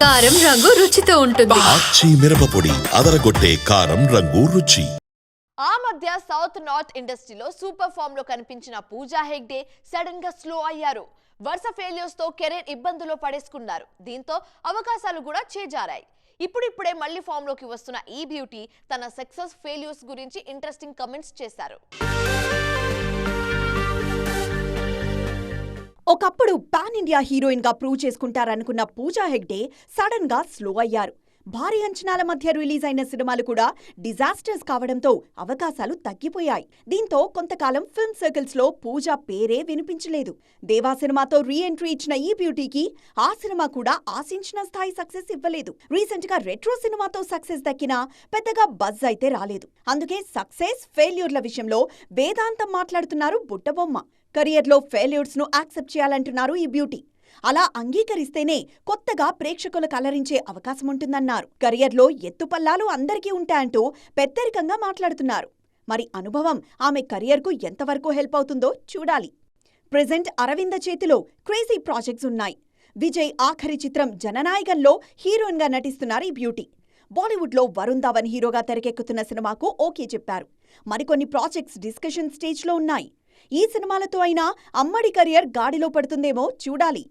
కారం రంగు రుచితో ఉంటుంది. ఆచి మిరపపొడి అదరగొట్టే కారం రంగు రుచి. ఆ మధ్య సౌత్ నార్త్ ఇండస్ట్రీలో సూపర్ ఫామ్ లో కనిపించిన పూజా హెగ్డే సడన్ గా స్లో అయ్యారు. వరుస ఫెయిల్యూర్స్ తో కెరీర్ ఇబ్బందులో పడేసుకున్నారు. దీంతో అవకాశాలు కూడా చేజారాయి. ఇప్పుడిప్పుడే మళ్లీ ఫామ్ లోకి వస్తున్న ఈ బ్యూటీ తన సక్సెస్ ఫెయిల్యూర్స్ గురించి ఇంట్రెస్టింగ్ కమెంట్స్ చేశారు. ఒకప్పుడు పాన్ ఇండియా హీరోయిన్ గా ప్రూవ్ చేసుకుంటారనుకున్న పూజా హెగ్డే సడన్ గా స్లో అయ్యారు. భారీ అంచనాల మధ్య రిలీజ్ అయిన సినిమాలు కూడా డిజాస్టర్స్ కావడంతో అవకాశాలు తగ్గిపోయాయి. దీంతో కొంతకాలం ఫిల్మ్ సర్కిల్స్ లో పూజా పేరే వినిపించలేదు. దేవా సినిమాతో రీ ఎంట్రీ ఇచ్చిన ఈ బ్యూటీకి ఆ సినిమా కూడా ఆశించిన స్థాయి సక్సెస్ ఇవ్వలేదు. రీసెంట్ గా రెట్రో సినిమాతో సక్సెస్ దక్కినా పెద్దగా బజ్ అయితే రాలేదు. అందుకే సక్సెస్ ఫెయిల్యూర్ల విషయంలో వేదాంతం మాట్లాడుతున్నారు బుట్టబొమ్మ. కెరియర్లో ఫెయిల్యూర్స్ ను యాక్సెప్ట్ చేయాలంటున్నారు ఈ బ్యూటీ. అలా అంగీకరిస్తేనే కొత్తగా ప్రేక్షకులకు అలరించే అవకాశం ఉంటుందన్నారు. కెరియర్లో ఎత్తుపల్లాలు అందరికీ ఉంటాయంటూ పెద్దరికంగా మాట్లాడుతున్నారు. మరి అనుభవం ఆమె కెరియర్కు ఎంతవరకు హెల్ప్ అవుతుందో చూడాలి. ప్రెజెంట్ అరవింద చేతిలో క్రేజీ ప్రాజెక్ట్స్ ఉన్నాయి. విజయ్ ఆఖరి చిత్రం జననాయకంలో హీరోయిన్ గా నటిస్తున్నారు ఈ బ్యూటీ. బాలీవుడ్లో వరుణ్ ధవన్ హీరోగా తెరకెక్కుతున్న సినిమాకు ఓకే చెప్పారు. మరికొన్ని ప్రాజెక్ట్స్ డిస్కషన్ స్టేజ్లో ఉన్నాయి. ఈ సినిమాలతో అయినా అమ్మడి కెరియర్ గాడిలో పడుతుందేమో చూడాలి.